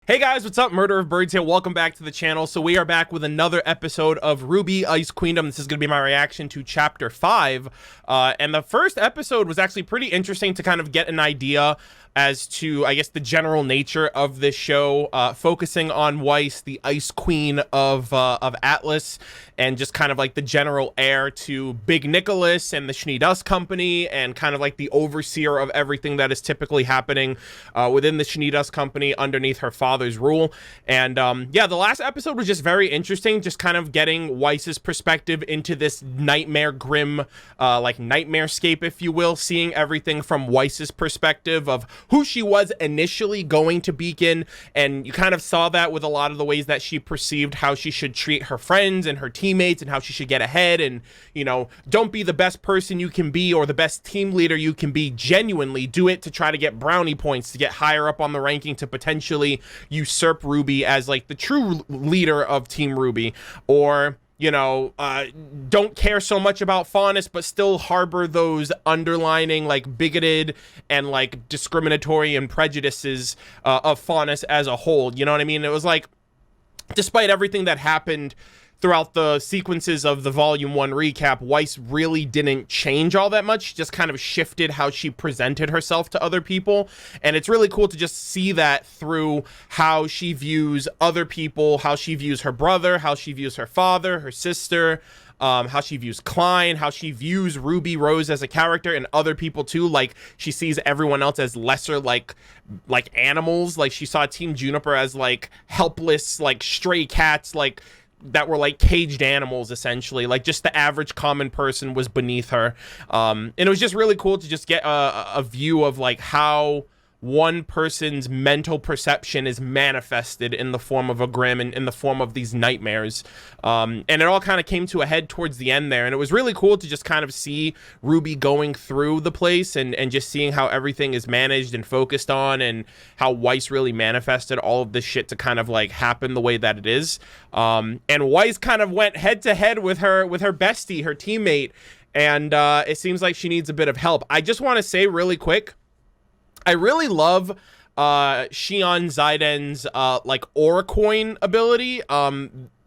Hey guys, what's up? Murder of Birds here. Welcome back to the channel. So we are back with another episode of RWBY Ice Queendom. This is going to be my reaction to Chapter 5. And the first episode was actually pretty interesting to kind of get an idea as to, I guess, the general nature of this show, focusing on Weiss, the Ice Queen of Atlas, and just kind of like the general heir to Big Nicholas and the Schnee-Dust Company, and kind of like the overseer of everything that is typically happening within the Schnee-Dust Company underneath her father's rule. And yeah, the last episode was just very interesting, just kind of getting Weiss's perspective into this nightmare grim, like nightmarescape, if you will, seeing everything from Weiss's perspective of who she was initially going to Beacon, and you kind of saw that with a lot of the ways that she perceived how she should treat her friends and her teammates and how she should get ahead, and, you know, don't be the best person you can be or the best team leader you can be. Genuinely do it to try to get brownie points, to get higher up on the ranking, to potentially usurp RWBY as like the true leader of Team RWBY. Or, you know, don't care so much about Faunus, but still harbor those underlining, like, bigoted and, like, discriminatory and prejudices of Faunus as a whole. You know what I mean? It was like, despite everything that happened throughout the sequences of the Volume 1 recap, Weiss really didn't change all that much. She just kind of shifted how she presented herself to other people. And it's really cool to just see that through how she views other people, how she views her brother, how she views her father, her sister, how she views Klein, how she views Ruby Rose as a character, and other people too. Like, she sees everyone else as lesser, like animals. Like, she saw Team Juniper as like helpless, like stray cats, like that were like caged animals, essentially. Like, just the average common person was beneath her. And it was just really cool to just get a view of like how one person's mental perception is manifested in the form of a grim and in the form of these nightmares. And it all kind of came to a head towards the end there, and it was really cool to just kind of see RWBY going through the place and just seeing how everything is managed and focused on, and how Weiss really manifested all of this shit to kind of like happen the way that it is. And Weiss kind of went head to head with her bestie, her teammate, and it seems like she needs a bit of help. I just want to say really quick, I really love Xion Zaiden's like aura coin ability.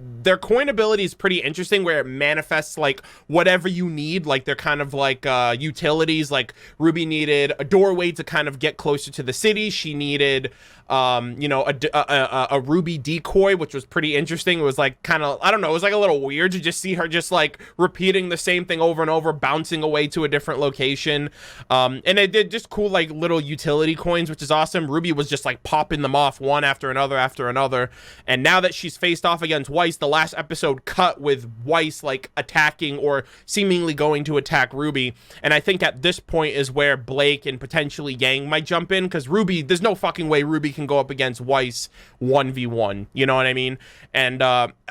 Their coin ability is pretty interesting, where it manifests like whatever you need. Like, they're kind of like utilities. Like, RWBY needed a doorway to kind of get closer to the city. She needed you know, a RWBY decoy, which was pretty interesting. It was like kind of, I don't know, it was like a little weird to just see her just like repeating the same thing over and over, bouncing away to a different location. And it did just cool like little utility coins, which is awesome. RWBY was just like popping them off one after another after another. And now that she's faced off against Weiss, the last episode cut with Weiss like attacking or seemingly going to attack RWBY. And I think at this point is where Blake and potentially Yang might jump in, because RWBY, there's no fucking way RWBY can go up against Weiss 1v1, you know what I mean? And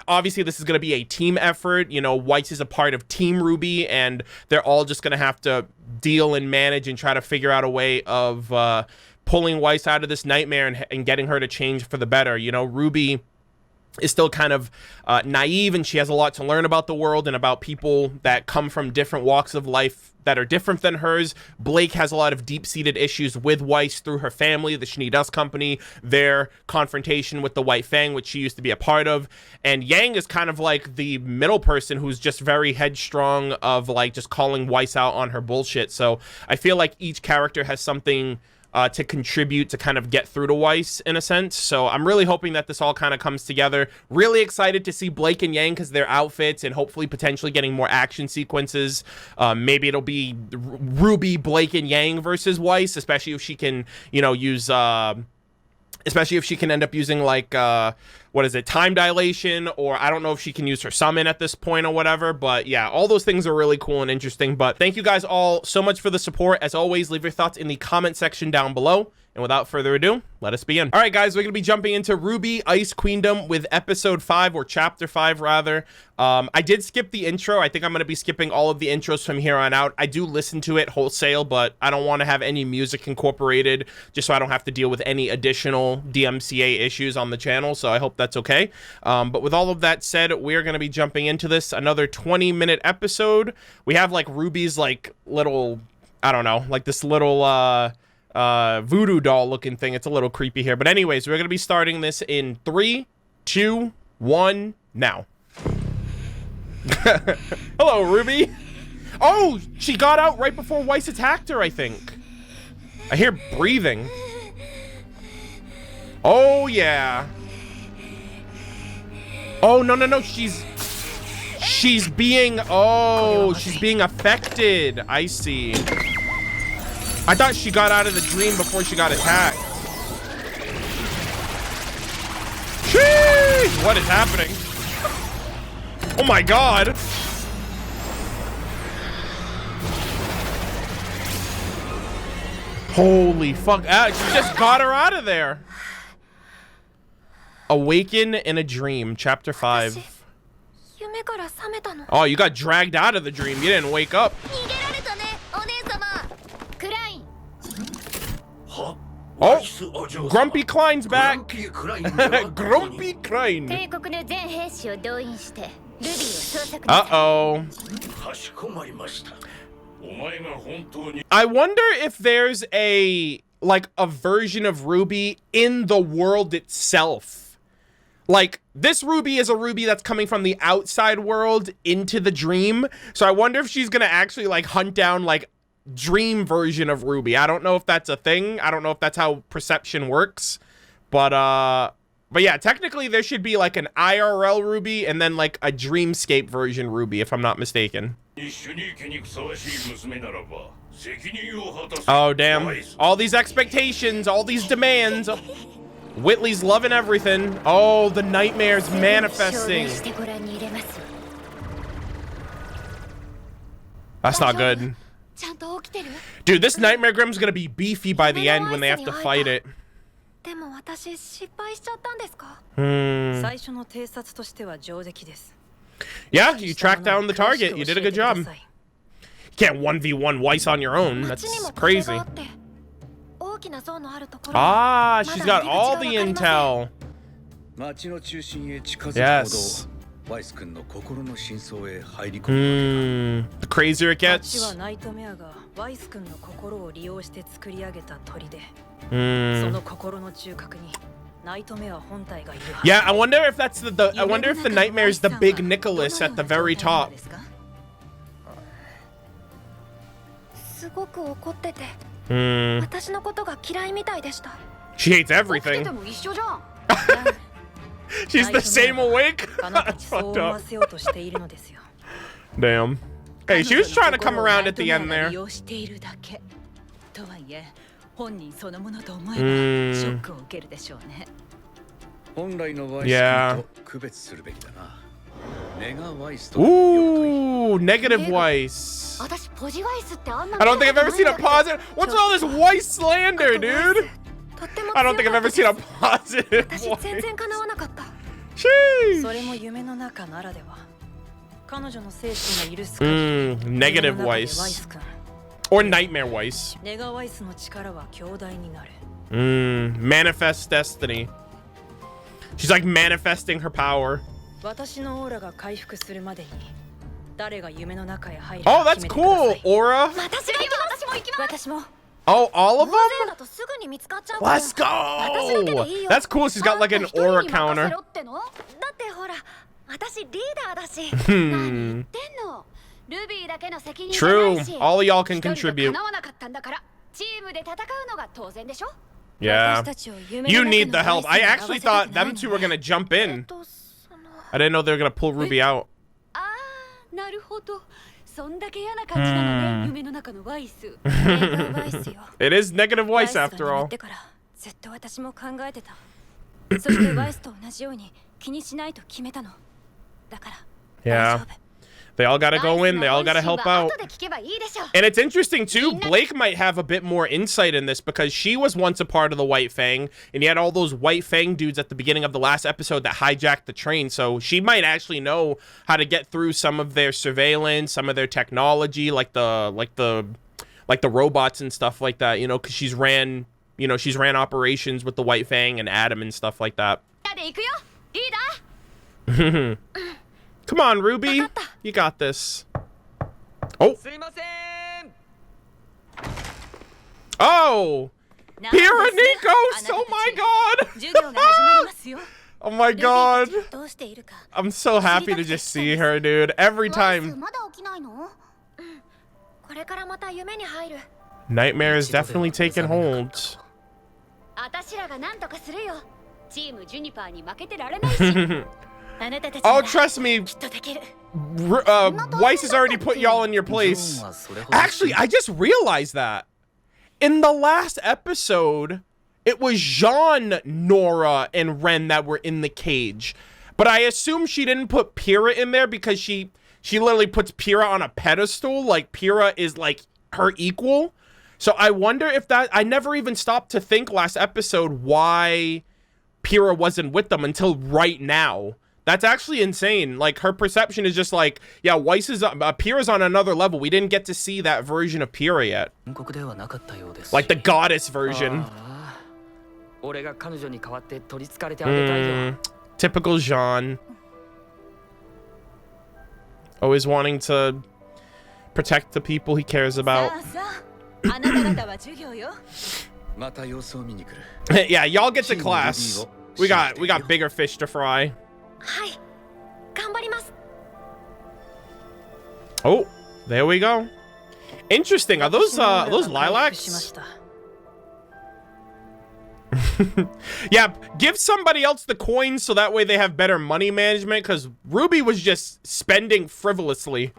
obviously this is going to be a team effort. You know, Weiss is a part of Team RWBY, and they're all just going to have to deal and manage and try to figure out a way of pulling Weiss out of this nightmare and getting her to change for the better. You know, RWBY is still kind of naive, and she has a lot to learn about the world and about people that come from different walks of life that are different than hers. Blake has a lot of deep-seated issues with Weiss through her family, the Schnee-Dust Company, their confrontation with the White Fang, which she used to be a part of. And Yang is kind of like the middle person who's just very headstrong of like just calling Weiss out on her bullshit. So I feel like each character has something to contribute to kind of get through to Weiss in a sense. So I'm really hoping that this all kind of comes together. Really excited to see Blake and Yang, because their outfits, and hopefully potentially getting more action sequences. Maybe it'll be RWBY, Blake, and Yang versus Weiss, especially if she can, you know, use especially if she can end up using like what is it, time dilation, or I don't know if she can use her summon at this point or whatever. But yeah, all those things are really cool and interesting. But thank you guys all so much for the support. As always, leave your thoughts in the comment section down below. And without further ado, let us begin. All right, guys, we're going to be jumping into RWBY Ice Queendom with episode 5, or chapter 5 rather. I did skip the intro. I think I'm going to be skipping all of the intros from here on out. I do listen to it wholesale, but I don't want to have any music incorporated, just so I don't have to deal with any additional DMCA issues on the channel. So I hope that's okay. But with all of that said, we're going to be jumping into this, another 20-minute episode. We have like RWBY's like little, I don't know, like this little voodoo doll looking thing. It's a little creepy here. But anyways, we're going to be starting this in 3, 2, 1, now. Hello, Ruby. Oh, she got out right before Weiss attacked her, I think. I hear breathing. Oh, yeah. Oh, no, no, no. She's being, oh, she's being affected. I see. I thought she got out of the dream before she got attacked. Sheesh! What is happening? Oh my god. Holy fuck. Ah, she just got her out of there. Awaken in a Dream, Chapter 5. Oh, you got dragged out of the dream. You didn't wake up. Oh, Grumpy Klein's back. Grumpy Klein. Uh-oh. I wonder if there's a version of Ruby in the world itself. Like, this Ruby is a Ruby that's coming from the outside world into the dream. So I wonder if she's gonna actually like hunt down like dream version of Ruby. I don't know if that's a thing. I don't know if that's how perception works. But yeah, technically there should be like an IRL Ruby and then like a dreamscape version Ruby, if I'm not mistaken. Oh, damn. All these expectations, all these demands. Whitley's loving everything. Oh, the nightmare's manifesting. That's not good. Dude, this Nightmare Grim's gonna be beefy by the end when they have to fight it. Yeah, you tracked down the target. You did a good job. You can't 1v1 Weiss on your own. That's crazy. Ah, she's got all the intel. Yes. The crazier it gets. Yeah, I wonder if that's I wonder if the nightmare's the big Nicholas at the very top. She hates everything. She's the same awake? That's fucked up. Damn. Hey, she was trying to come around at the end there. Yeah. Ooh, negative Weiss. I don't think I've ever seen a positive. What's all this Weiss slander, dude? I don't think I've ever seen a positive Weiss. Sheesh. Negative Weiss. Or Nightmare Weiss. Manifest destiny. She's like manifesting her power. Oh, that's cool, Aura. Oh, all of them? Let's go. That's cool. She's got like an aura counter. True. All of y'all can contribute. Yeah. You need the help. I actually thought them two were gonna jump in. I didn't know they were gonna pull Ruby out. It is negative Weiss after all. Yeah. They all gotta go in, they all gotta help out. And it's interesting too, Blake might have a bit more insight in this because she was once a part of the White Fang, and you had all those White Fang dudes at the beginning of the last episode that hijacked the train, so she might actually know how to get through some of their surveillance, some of their technology, like the robots and stuff like that, you know, because she's ran operations with the White Fang and Adam and stuff like that. Come on, Ruby. You got this. Oh. Oh! PYRRHA NIKOS! Oh my god! Oh my god! I'm so happy to just see her, dude. Every time. Nightmare is definitely taking hold. Oh, trust me. Weiss has already put y'all in your place. Actually, I just realized that. In the last episode, it was Jean, Nora, and Ren that were in the cage. But I assume she didn't put PYRRHA in there because she literally puts PYRRHA on a pedestal. Like, PYRRHA is, like, her equal. So I wonder if that... I never even stopped to think last episode why PYRRHA wasn't with them until right now. That's actually insane. Like, her perception is just like, yeah, Weiss is... PYRRHA's on another level. We didn't get to see that version of PYRRHA yet. Like, the goddess version. Typical Jean. Always wanting to protect the people he cares about. Yeah, y'all get to class. We got bigger fish to fry. Oh, there we go. Interesting. Are those lilacs? Yeah, give somebody else the coins so that way they have better money management, because RWBY was just spending frivolously.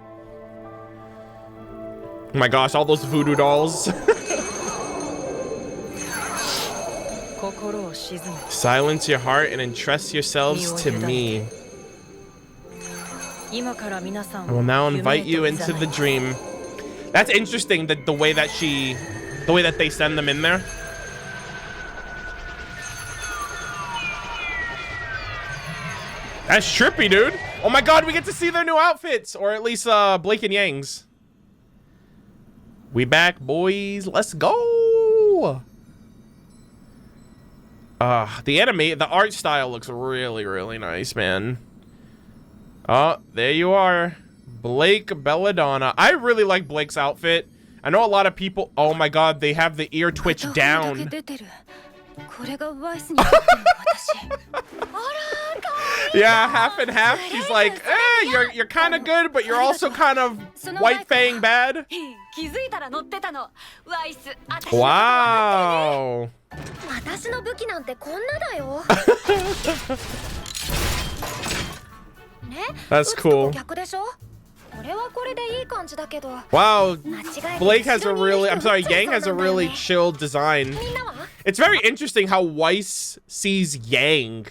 Oh my gosh, all those voodoo dolls. Silence your heart and entrust yourselves to me. I will now invite you into the dream. That's interesting, the way that they send them in there. That's trippy, dude. Oh my god, we get to see their new outfits, or at least Blake and Yang's. We back, boys. Let's go. The art style looks really, really nice, man. Oh, there you are. Blake Belladonna. I really like Blake's outfit. I know a lot of people... Oh my god, they have the ear twitch down. Yeah, half and half. She's like, you're kind of good, but you're also kind of white fang bad. Wow. That's cool. Wow, Blake has a really, I'm sorry, Yang has a really chill design. It's very interesting how Weiss sees Yang.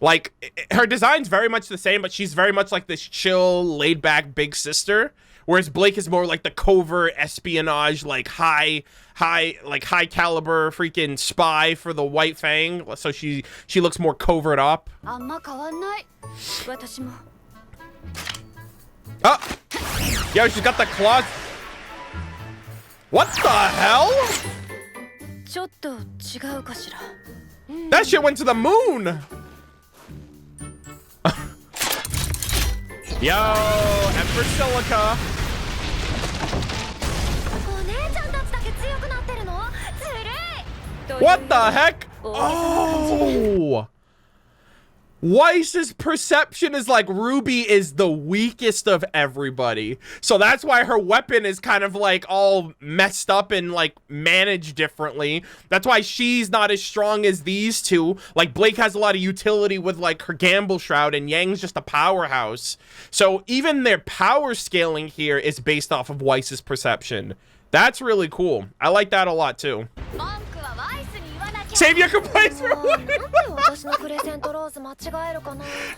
Like, her design's very much the same, but she's very much like this chill, laid-back big sister. Whereas Blake is more like the covert espionage, like high caliber freaking spy for the White Fang. So she looks more covert up. Oh! Yo, she's got the claws. What the hell? That shit went to the moon. Yo, Emperor Silica. What the heck? Oh! Weiss's perception is like RWBY is the weakest of everybody. So that's why her weapon is kind of like all messed up and like managed differently. That's why she's not as strong as these two. Like Blake has a lot of utility with like her gamble shroud and Yang's just a powerhouse. So even their power scaling here is based off of Weiss's perception. That's really cool. I like that a lot too. Save your complaints for one.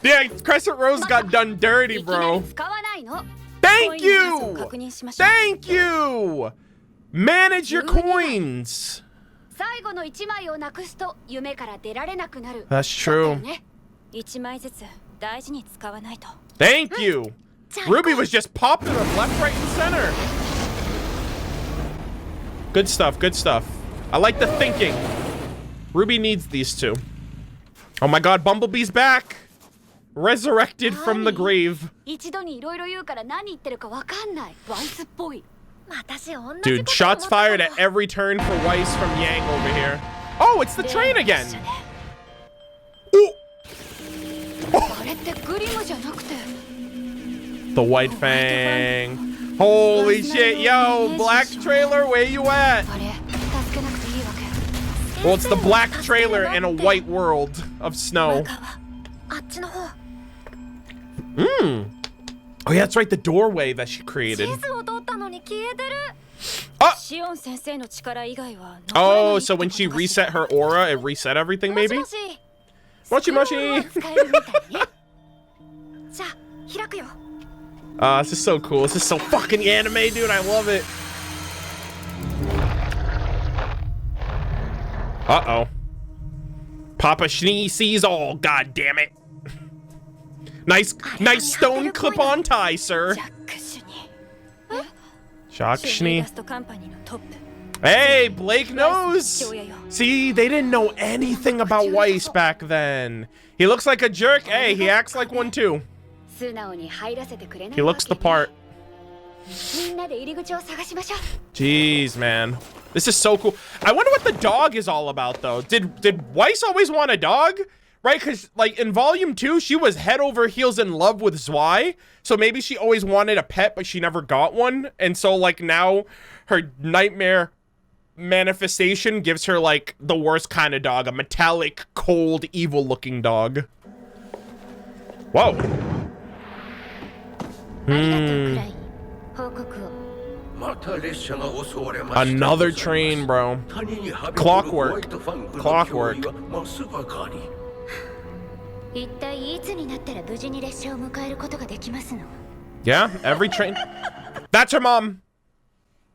Yeah, Crescent Rose got done dirty, bro. Thank you. Thank you. Manage your coins. That's true. Thank you. RWBY was just popping them left, right, and center. Good stuff, good stuff. I like the thinking. RWBY needs these two. Oh my god, Bumblebee's back! Resurrected from the grave. Dude, shots fired at every turn for Weiss from Yang over here. Oh, it's the train again. Ooh. Oh. The White Fang. Holy shit, yo, black trailer, where you at? Well, it's the black trailer in a white world of snow. Oh yeah, that's right, the doorway that she created. Oh, so when she reset her aura, it reset everything, maybe? Mochi mochi! This is so cool. This is so fucking anime, dude. I love it. Uh-oh. Papa Schnee sees all, god damn it. Nice stone clip-on tie, sir. Jacques Schnee. Hey, Blake knows. See, they didn't know anything about Weiss back then. He looks like a jerk. Hey, he acts like one too. He looks the part. Jeez, man. This is so cool. I wonder what the dog is all about, though. Did Weiss always want a dog? Right? Because, like, in Volume 2, she was head over heels in love with Zwei. So maybe she always wanted a pet, but she never got one. And so, like, now her nightmare manifestation gives her, like, the worst kind of dog. A metallic, cold, evil-looking dog. Whoa. Another train, bro. Clockwork. Clockwork. Yeah, every train. That's her mom.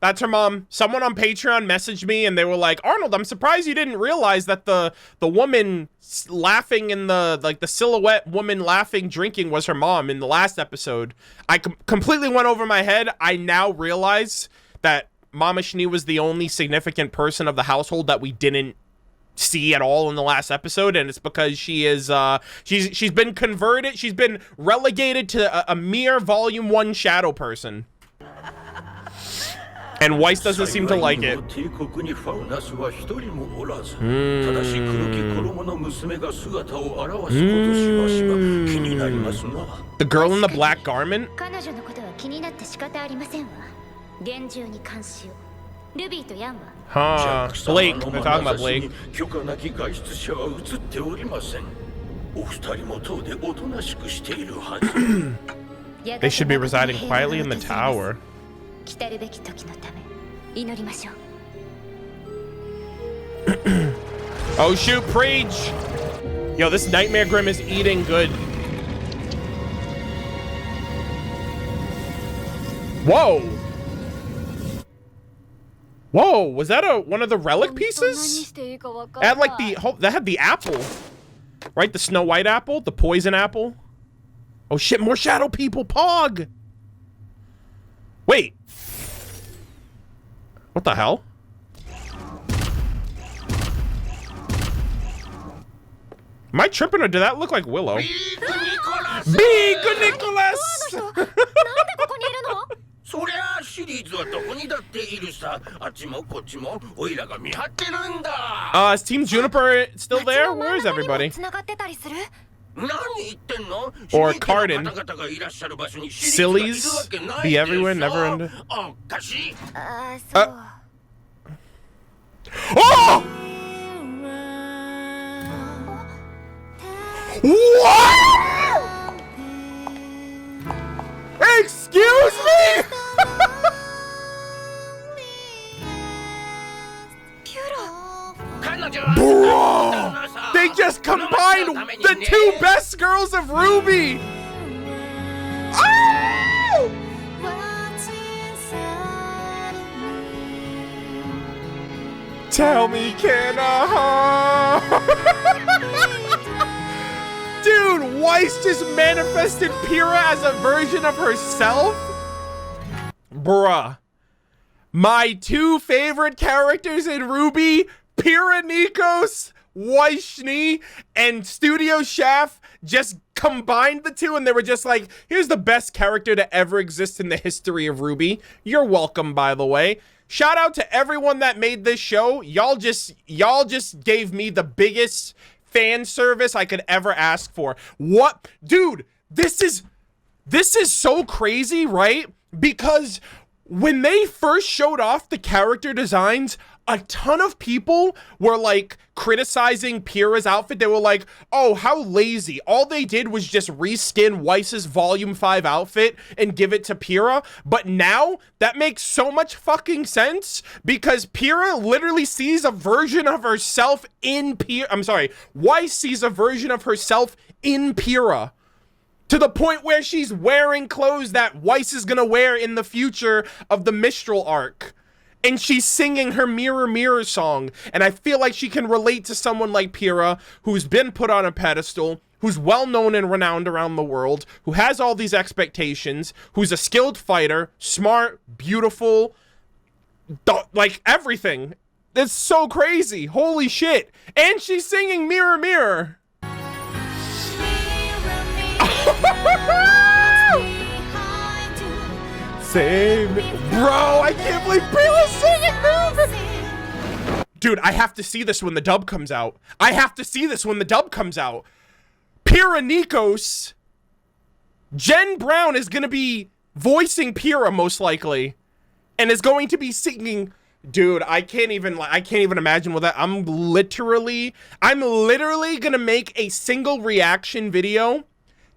That's her mom. Someone on Patreon messaged me and they were like, Arnold, I'm surprised you didn't realize that the woman laughing in the, like, the silhouette woman laughing, drinking was her mom in the last episode. I completely went over my head. I now realize that Mama Schnee was the only significant person of the household that we didn't see at all in the last episode, and it's because she is she's been converted, she's been relegated to a mere Volume 1 shadow person. And Weiss doesn't seem to like it. The girl in the black garment? Huh. Blake. They're talking about Blake. They should be residing quietly in the tower. Oh shoot, preach! Yo, this Nightmare Grim is eating good. Whoa! Whoa, was that one of the relic pieces? It had like that had the apple. Right, the Snow White apple, the poison apple. Oh shit, more shadow people, Pog! Wait. What the hell? Am I tripping or did that look like Willow? Big Nicholas! Is Team Juniper still there? Where is everybody? Or Cardin. Sillies? Be everywhere, never end. Oh! What? Excuse me? Bro! They just combined the two best girls of RWBY! Oh! Tell me, can I? Dude, Weiss just manifested PYRRHA as a version of herself? Bruh. My two favorite characters in RWBY, PYRRHA Nikos, Weiss Schnee, and Studio Chef just combined the two, and they were just like, here's the best character to ever exist in the history of RWBY. You're welcome, by the way. Shout out to everyone that made this show. Y'all just gave me the biggest fan service I could ever ask for. What? Dude, this is so crazy, right? Because when they first showed off the character designs, a ton of people were like criticizing PYRRHA's outfit. They were like, oh, how lazy. All they did was just reskin Weiss's Volume 5 outfit and give it to PYRRHA. But now that makes so much fucking sense because PYRRHA literally sees a version of herself in Weiss sees a version of herself in PYRRHA. To the point where she's wearing clothes that Weiss is gonna wear in the future of the Mistral arc. And she's singing her Mirror Mirror song. And I feel like she can relate to someone like PYRRHA, who's been put on a pedestal, who's well known and renowned around the world, who has all these expectations, who's a skilled fighter, smart, beautiful, like everything. It's so crazy. Holy shit. And she's singing Mirror Mirror. Save me. Bro, I can't believe PYRRHA's singing. Dude, I have to see this when the dub comes out. PYRRHA Nikos. Jen Brown is gonna be voicing PYRRHA most likely. And is going to be singing. Dude, I can't even imagine what that. I'm literally gonna make a single reaction video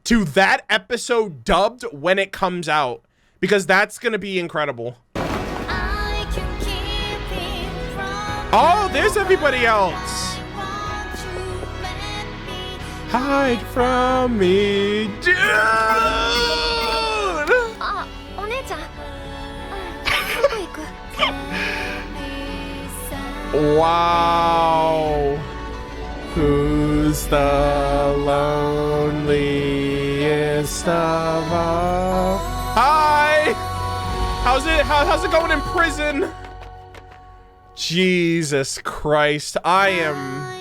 to that episode dubbed when it comes out, because that's gonna be incredible. Oh, there's everybody else. Hide from me, dude. Wow. Who's the loneliest of all? Hi! How's it going in prison? Jesus Christ, I am...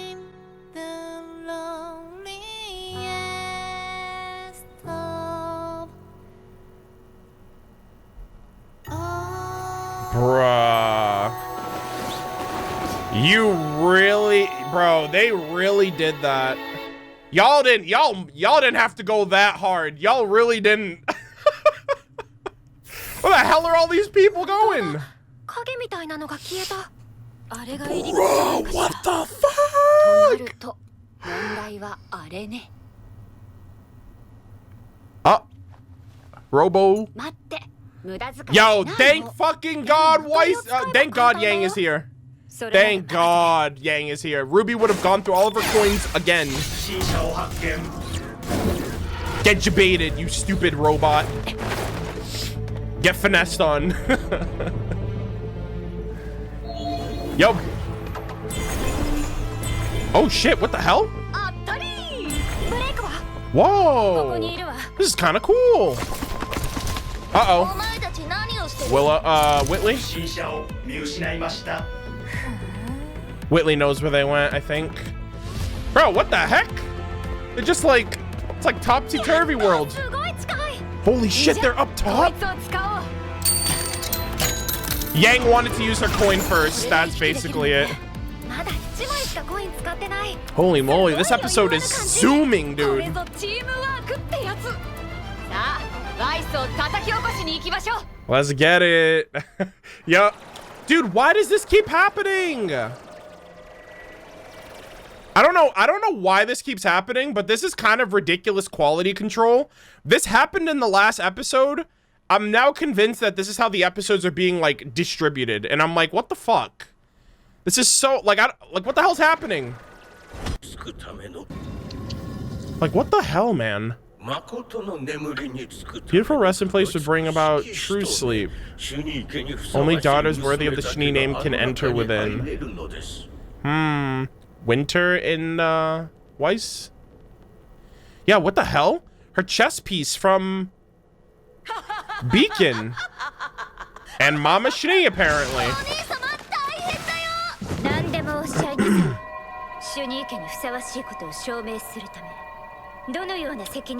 Bruh. You really, bro, they really did that. Y'all didn't have to go that hard. Y'all really didn't. Where the hell are all these people going? Bro, what the fuck? Oh, Robo. Yo, thank fucking God, Weiss. Thank God Yang is here. Thank God Yang is here. RWBY would have gone through all of her coins again. Get jebaited, you stupid robot. Get finessed on. Yo. Oh shit, what the hell? Whoa. This is kind of cool. Uh-oh. Whitley? Whitley knows where they went, I think. Bro, what the heck? They're just like, it's like topsy-turvy world. Holy shit, they're up top? Yang wanted to use her coin first, that's basically it. Holy moly, this episode is zooming, dude. Let's get it. Yo, dude, why does this keep happening? I don't know why this keeps happening, but this is kind of ridiculous quality control. This happened in the last episode. I'm now convinced that this is how the episodes are being like distributed, and I'm like, what the fuck? This is so like what the hell's happening? Like, what the hell, man? Beautiful resting place would bring about true sleep. Only daughters worthy of the Shinee name can enter within. Winter in Weiss? Yeah, what the hell? Her chess piece from Beacon. And Mama Shinee, apparently.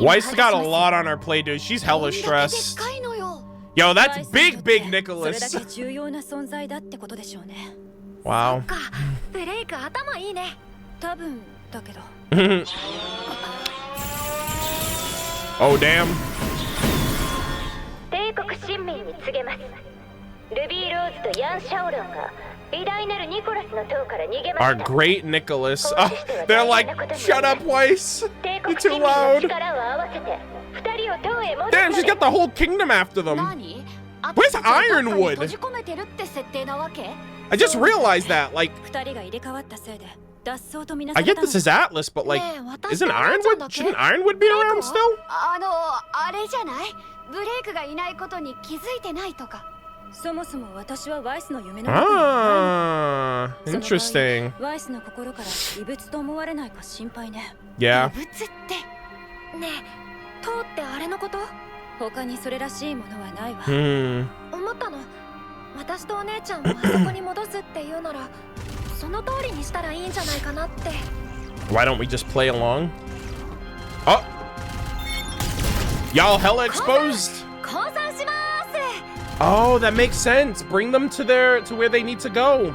Weiss got a lot on her plate, dude. She's hella stressed. Yo, that's big Nicholas. Wow. Oh, damn. Our great Nicholas. Oh, they're like, shut up, Weiss. You're too loud. Damn, she's got the whole kingdom after them. Where's Ironwood? I just realized that. Like, I get this is Atlas, but like, isn't Ironwood? Shouldn't Ironwood be around still? Ah, interesting. Yeah. Why don't we just play along? Oh, y'all hella exposed. Oh, that makes sense. Bring them to where they need to go.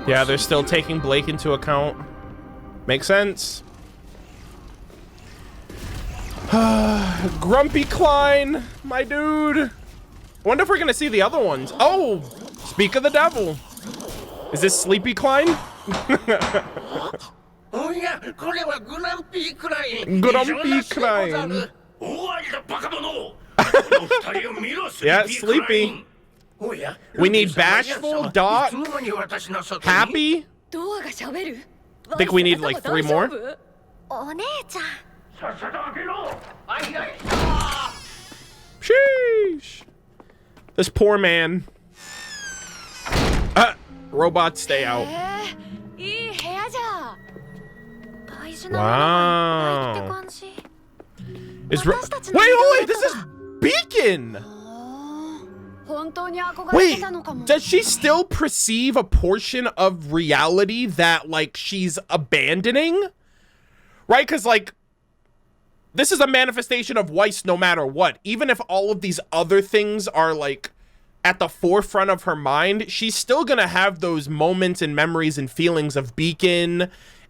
Yeah, they're still taking Blake into account. Makes sense. Grumpy Klein, my dude. I wonder if we're gonna see the other ones. Oh, speak of the devil. Is this Sleepy Klein? Grumpy Klein. Yeah, Sleepy. We need Bashful, Doc, Happy. I think we need like 3 more. Sheesh. This poor man. Robots, stay out. Wow. Wait, this is Beacon. Wait, does she still perceive a portion of reality that like she's abandoning? Right? Because like, this is a manifestation of Weiss no matter what. Even if all of these other things are like at the forefront of her mind, she's still gonna have those moments and memories and feelings of Beacon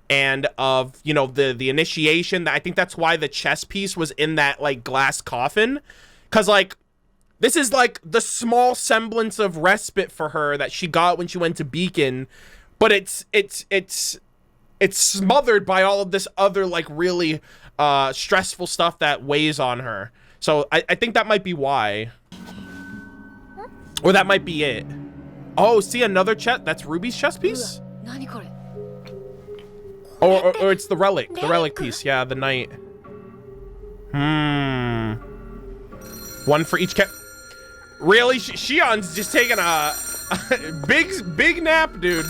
and of, you know, the initiation. I think that's why the chess piece was in that like glass coffin, because like this is like the small semblance of respite for her that she got when she went to Beacon, but it's smothered by all of this other like really stressful stuff that weighs on her. So I think that might be why. Or that might be it. Oh, see another chest? That's Ruby's chess piece? Or it's the relic. The relic piece. Yeah, the knight. One for each cat. Really? Shion's just taking a big nap, dude.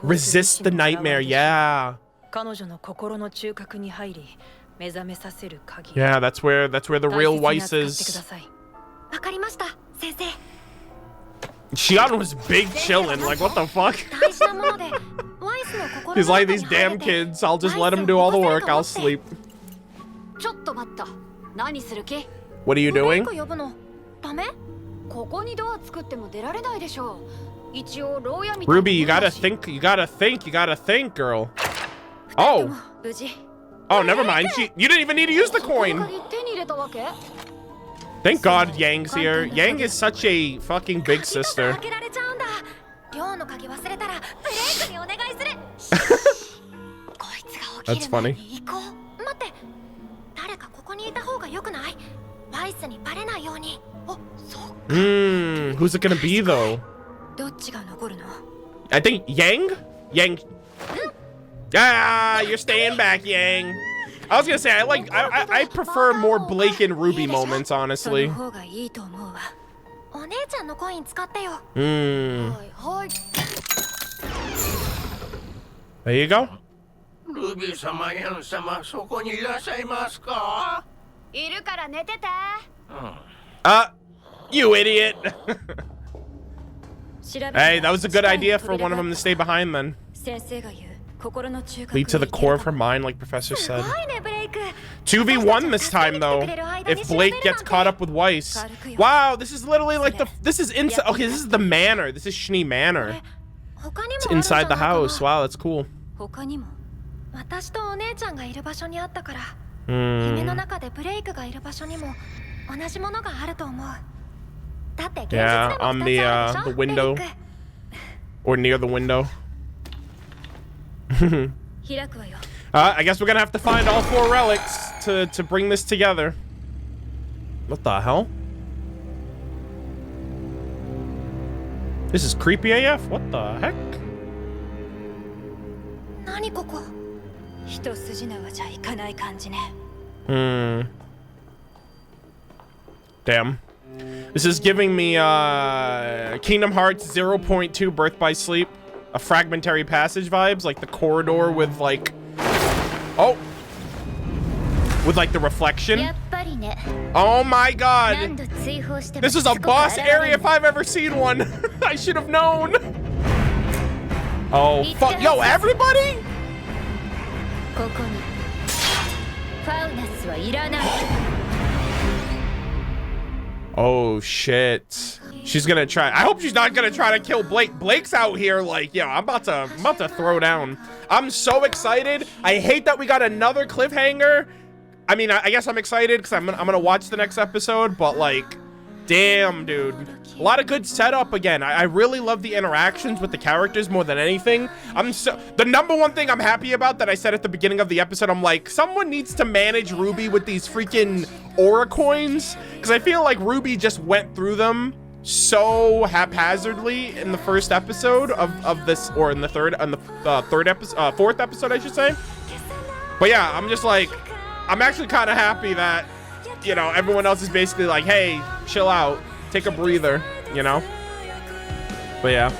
Resist the nightmare, yeah. Yeah, that's where the real Weiss is. Shion was big chillin', like what the fuck? He's like, these damn kids, I'll just let them do all the work, I'll sleep. What are you doing? Ruby, you gotta think, girl. Oh. Oh, never mind. You didn't even need to use the coin. Thank God Yang's here. Yang is such a fucking big sister. That's funny. Who's it gonna be though? I think Yang? Yang. Ah, you're staying back, Yang. I was gonna say I prefer more Blake and Ruby moments, honestly. There you go. ルビー様、ヤン様、そこにいらっしゃいますか？いるから寝てて。You idiot. Hey, that was a good idea for one of them to stay behind then. Lead to the core of her mind, like Professor said. 2v1 this time, though. If Blake gets caught up with Weiss. Wow, this is literally like this is inside. Okay, this is the manor. This is Schnee Manor. It's inside the house. Wow, that's cool. Yeah, on the window. Or near the window. I guess we're gonna have to find all 4 relics to bring this together. What the hell? This is creepy AF. What the heck? Damn. This is giving me Kingdom Hearts 0.2 Birth by Sleep, a fragmentary passage vibes, like the corridor with like, with like the reflection. Oh my god. This is a boss area if I've ever seen one. I should have known. Oh fuck, yo, everybody? Oh shit. She's gonna try. I hope she's not gonna try to kill Blake. Blake's out here like, yo, I'm about to throw down. I'm so excited. I hate that we got another cliffhanger. I mean, I guess I'm excited because I'm gonna watch the next episode, but like, damn, dude. A lot of good setup again. I really love the interactions with the characters more than anything. The number one thing I'm happy about that I said at the beginning of the episode, I'm like, someone needs to manage RWBY with these freaking aura coins, because I feel like RWBY just went through them so haphazardly in the first episode of this, or in the fourth episode, I should say. But yeah, I'm just like, I'm actually kind of happy that, you know, everyone else is basically like, hey, chill out, take a breather, you know. But yeah,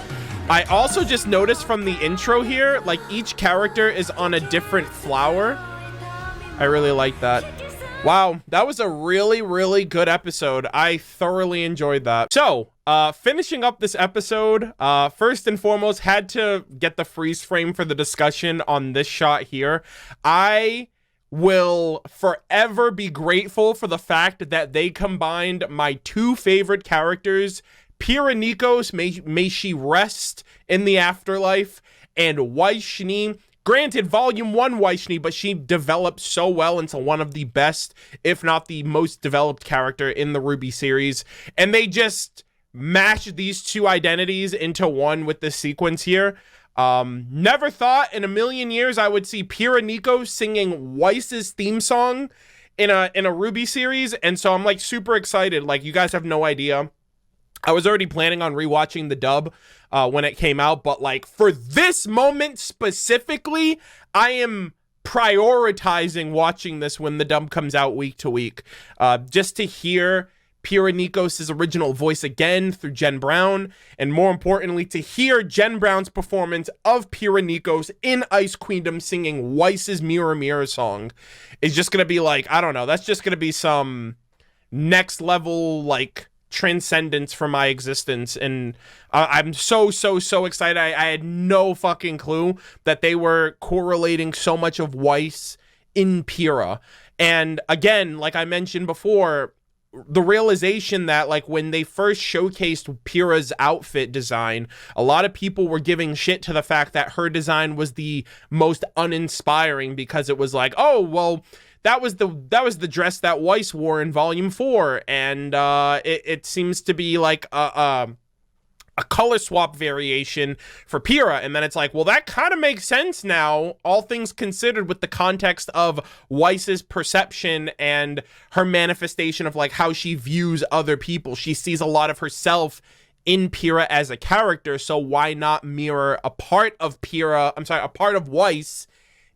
I also just noticed from the intro here, like each character is on a different flower. I really like that. Wow, that was a really, really good episode. I thoroughly enjoyed that. So, finishing up this episode, first and foremost, had to get the freeze frame for the discussion on this shot here. I will forever be grateful for the fact that they combined my 2 favorite characters, PYRRHA Nikos, may she rest in the afterlife, and Weiss. Granted, Volume 1 Weiss, but she developed so well into one of the best, if not the most developed character in the RWBY series. And they just mashed these 2 identities into one with this sequence here. Never thought in a million years I would see PYRRHA Nikos singing Weiss's theme song in a RWBY series. And so I'm like super excited. Like, you guys have no idea. I was already planning on rewatching the dub when it came out, but like for this moment specifically, I am prioritizing watching this when the dub comes out week to week, just to hear PYRRHA Nikos' original voice again through Jen Brown, and more importantly, to hear Jen Brown's performance of PYRRHA Nikos in Ice Queendom singing Weiss's Mirror Mirror song is just gonna be like, I don't know, that's just gonna be some next level like transcendence for my existence. And I'm so excited. I had no fucking clue that they were correlating so much of Weiss in PYRRHA. And again, like I mentioned before, the realization that like when they first showcased PYRRHA's outfit design, a lot of people were giving shit to the fact that her design was the most uninspiring, because it was like, oh well, that was the dress that Weiss wore in Volume 4, and it seems to be like a color swap variation for PYRRHA. And then it's like, well, that kind of makes sense now, all things considered, with the context of Weiss's perception and her manifestation of like how she views other people. She sees a lot of herself in PYRRHA as a character, so why not mirror a part of a part of Weiss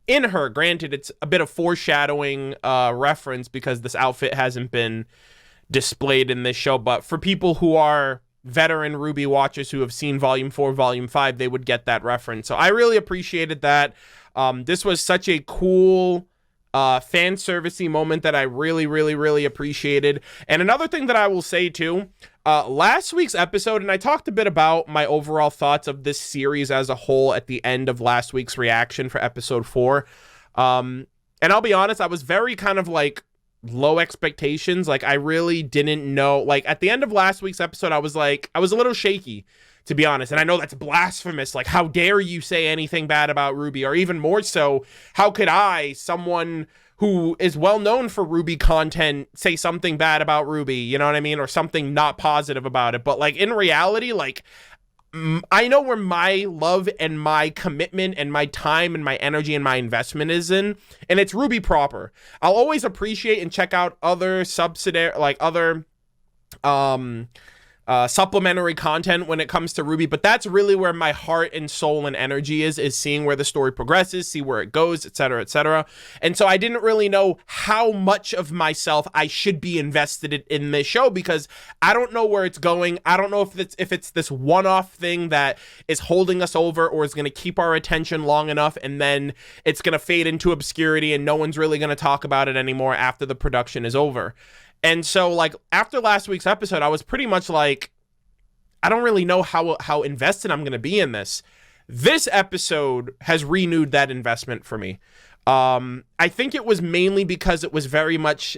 in her? Granted, it's a bit of foreshadowing reference because this outfit hasn't been displayed in this show, but for people who are veteran RWBY watchers who have seen Volume 4, Volume 5, they would get that reference. So I really appreciated that. This was such a cool fan servicey moment that I really appreciated. And another thing that I will say too, last week's episode, and I talked a bit about my overall thoughts of this series as a whole at the end of last week's reaction for episode 4. And I'll be honest, I was very kind of like low expectations. Like I really didn't know, like at the end of last week's episode, I was a little shaky, to be honest. And I know that's blasphemous. Like, how dare you say anything bad about RWBY? Or even more so, how could I, someone who is well known for RWBY content, say something bad about RWBY? You know what I mean? Or something not positive about it. But like in reality, like I know where my love and my commitment and my time and my energy and my investment is in, and it's RWBY proper. I'll always appreciate and check out other subsidiary, like other supplementary content when it comes to RWBY, but that's really where my heart and soul and energy is seeing where the story progresses, see where it goes, etc., etc. And so I didn't really know how much of myself I should be invested in this show, because I don't know where it's going. I don't know if it's this one-off thing that is holding us over or is going to keep our attention long enough and then it's going to fade into obscurity and no one's really going to talk about it anymore after the production is over. And so, like, after last week's episode, I was pretty much like, I don't really know how invested I'm going to be in this. This episode has renewed that investment for me. I think it was mainly because it was very much,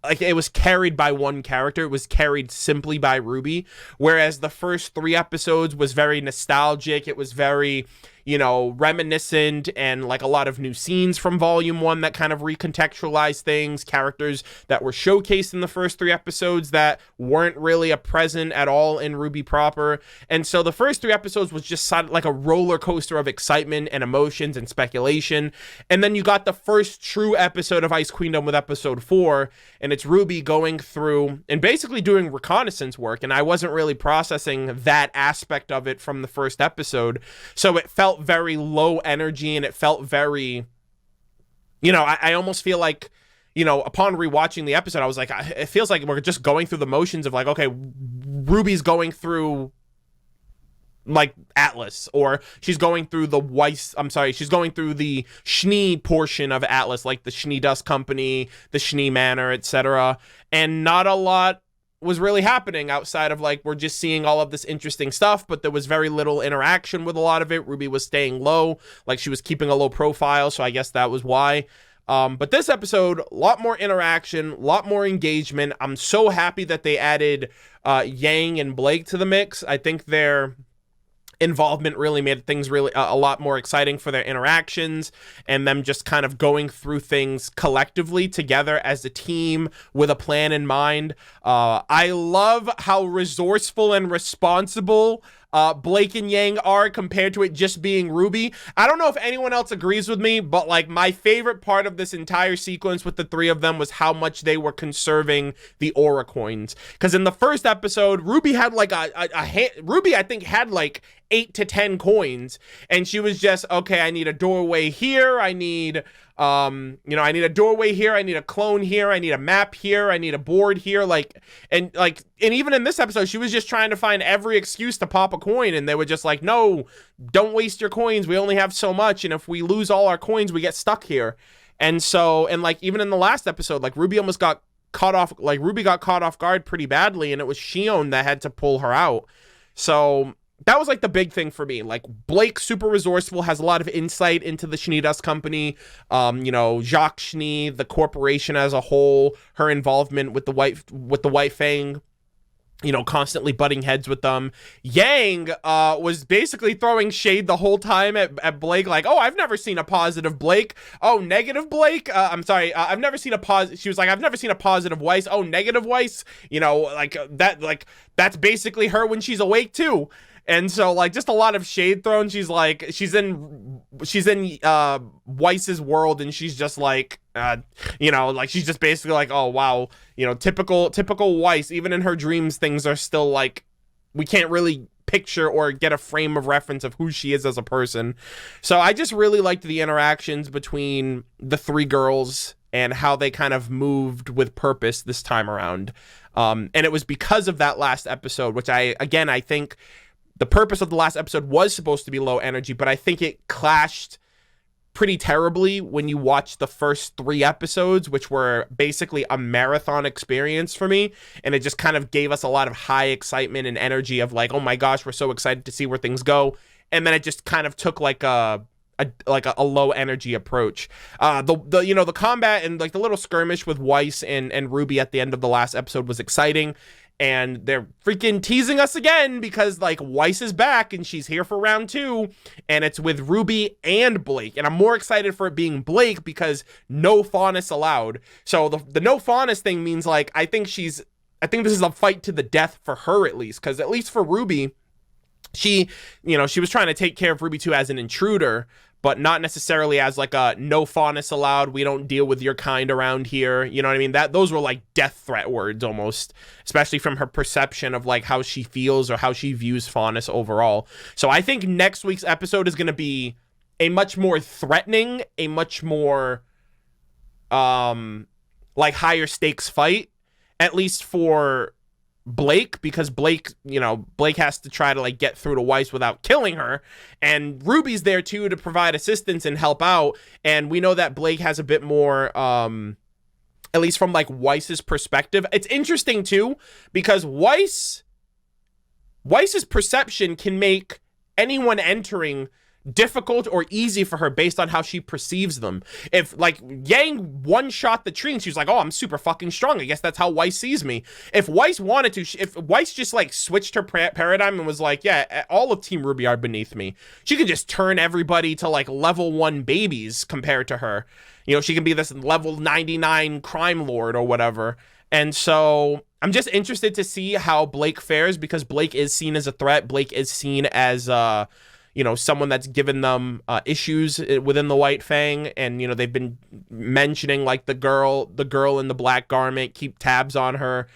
like, it was carried by one character. It was carried simply by RWBY, whereas the first 3 episodes was very nostalgic. It was very, you know, reminiscent, and like a lot of new scenes from volume 1 that kind of recontextualize things, characters that were showcased in the first 3 episodes that weren't really a present at all in RWBY proper. And so the first 3 episodes was just like a roller coaster of excitement and emotions and speculation. And then you got the first true episode of Ice Queendom with episode 4, and it's RWBY going through and basically doing reconnaissance work, and I wasn't really processing that aspect of it from the first episode. So it felt very low energy, and it felt very, you know, I almost feel like, you know, upon rewatching the episode, I was like, it feels like we're just going through the motions of like, okay, RWBY's going through like Atlas, or she's going through the Weiss, she's going through the Schnee portion of Atlas, like the Schnee Dust Company, the Schnee Manor, etc. And not a lot was really happening outside of like, we're just seeing all of this interesting stuff, but there was very little interaction with a lot of it. RWBY was staying low, like she was keeping a low profile, so I guess that was why. But this episode, a lot more interaction, a lot more engagement. I'm so happy that they added Yang and Blake to the mix. I think their involvement really made things really a lot more exciting for their interactions, and them just kind of going through things collectively together as a team with a plan in mind. I love how resourceful and responsible Blake and Yang are compared to it just being RWBY. I don't know if anyone else agrees with me, but like my favorite part of this entire sequence with the 3 of them was how much they were conserving the aura coins. Because in the first episode, RWBY had like RWBY I think had like 8 to 10 coins, and she was just, okay, I need a doorway here, I need you know, I need a doorway here, I need a clone here, I need a map here, I need a board here, and even in this episode, she was just trying to find every excuse to pop a coin, and they were just like, no, don't waste your coins, we only have so much, and if we lose all our coins, we get stuck here. And so, and like, even in the last episode, like, RWBY almost got caught off, like, RWBY got caught off guard pretty badly, and it was Shion that had to pull her out. So that was like the big thing for me. Like, Blake, super resourceful, has a lot of insight into the Schnee Dust Company, you know, Jacques Schnee, the corporation as a whole, her involvement with the White Fang, you know, constantly butting heads with them. Yang was basically throwing shade the whole time at Blake, like, oh, I've never seen a positive Blake. Oh, negative Blake? I've never seen a positive. She was like, I've never seen a positive Weiss. Oh, negative Weiss? You know, like, that's basically her when she's awake too. And so, like, just a lot of shade thrown. She's like, she's in Weiss's world, and she's just like, you know, like, she's just basically like, oh, wow, you know, typical Weiss. Even in her dreams, things are still like, we can't really picture or get a frame of reference of who she is as a person. So I just really liked the interactions between the 3 girls and how they kind of moved with purpose this time around. And it was because of that last episode, which I think the purpose of the last episode was supposed to be low energy, but I think it clashed pretty terribly when you watch the first 3 episodes, which were basically a marathon experience for me, and it just kind of gave us a lot of high excitement and energy of like, oh my gosh, we're so excited to see where things go. And then it just kind of took like a low energy approach. The combat and like the little skirmish with Weiss and RWBY at the end of the last episode was exciting. And they're freaking teasing us again because like Weiss is back and she's here for round 2, and it's with RWBY and Blake. And I'm more excited for it being Blake because no faunus allowed. So the no faunus thing means like, I think this is a fight to the death for her at least. Cause at least for RWBY, she was trying to take care of RWBY 2 as an intruder, but not necessarily as like a no faunus allowed. We don't deal with your kind around here. You know what I mean? Those were like death threat words almost, especially from her perception of like how she feels or how she views faunus overall. So I think next week's episode is going to be a much more threatening, a much more like higher stakes fight, at least for Blake, because Blake has to try to like get through to Weiss without killing her, and RWBY's there too to provide assistance and help out. And we know that Blake has a bit more, at least from like Weiss's perspective. It's interesting too because Weiss's perception can make anyone entering difficult or easy for her based on how she perceives them. If like Yang one-shot the tree and she was like, oh, I'm super fucking strong, I guess that's how Weiss sees me. If Weiss wanted to, if Weiss just like switched her paradigm and was like, yeah, all of Team RWBY are beneath me, she could just turn everybody to like level 1 babies compared to her. She can be this level 99 crime lord or whatever. And so I'm just interested to see how Blake fares, because Blake is seen as a threat. Blake is seen as someone that's given them issues within the White Fang, and they've been mentioning like the girl in the black garment, keep tabs on her.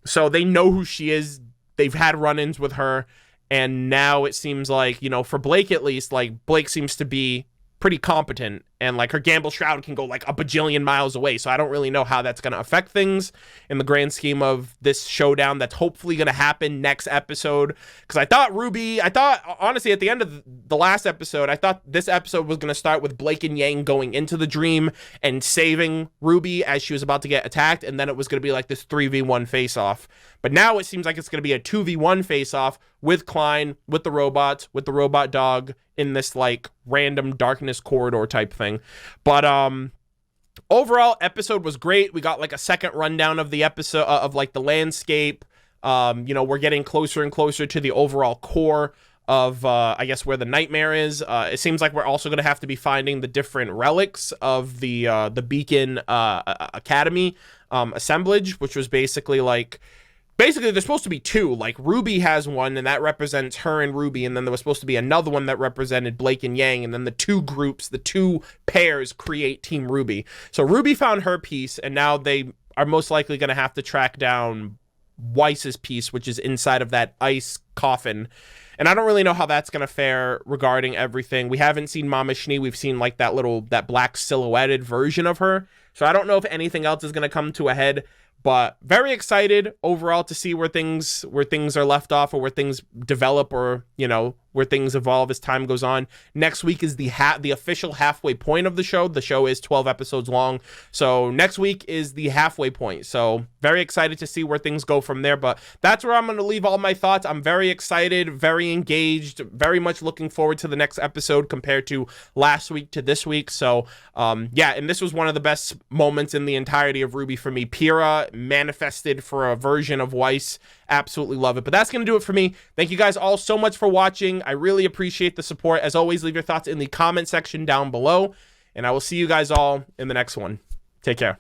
So they know who she is. They've had run-ins with her, and now it seems like for Blake at least, like Blake seems to be pretty competent, and like her gamble shroud can go like a bajillion miles away. So I don't really know how that's going to affect things in the grand scheme of this showdown that's hopefully going to happen next episode. Because I thought honestly at the end of the last episode, I thought this episode was going to start with Blake and Yang going into the dream and saving RWBY as she was about to get attacked, and then it was going to be like this 3v1 face-off. But now it seems like it's going to be a 2v1 face-off with Klein, with the robots, with the robot dog in this like random darkness corridor type thing. But overall episode was great. We got like a second rundown of the episode of like the landscape. We're getting closer and closer to the overall core of I guess where the nightmare is. It seems like we're also going to have to be finding the different relics of the Beacon Academy assemblage, which was basically there's supposed to be 2. Like RWBY has one, and that represents her and RWBY, and then there was supposed to be another one that represented Blake and Yang, and then the 2 groups, the 2 pairs create Team RWBY. So RWBY found her piece, and now they are most likely going to have to track down Weiss's piece, which is inside of that ice coffin. And I don't really know how that's going to fare regarding everything. We haven't seen Mama Schnee. We've seen like that black silhouetted version of her. So I don't know if anything else is going to come to a head. But very excited overall to see where things are left off, or where things develop, or where things evolve as time goes on. Next week is the official halfway point of the show. The show is 12 episodes long, so next week is the halfway point. So very excited to see where things go from there. But that's where I'm going to leave all my thoughts. I'm very excited, very engaged, very much looking forward to the next episode compared to last week to this week. So yeah, and this was one of the best moments in the entirety of RWBY for me. PYRRHA manifested for a version of Weiss. Absolutely love it. But that's going to do it for me. Thank you guys all so much for watching. I really appreciate the support. As always, leave your thoughts in the comment section down below, and I will see you guys all in the next one. Take care.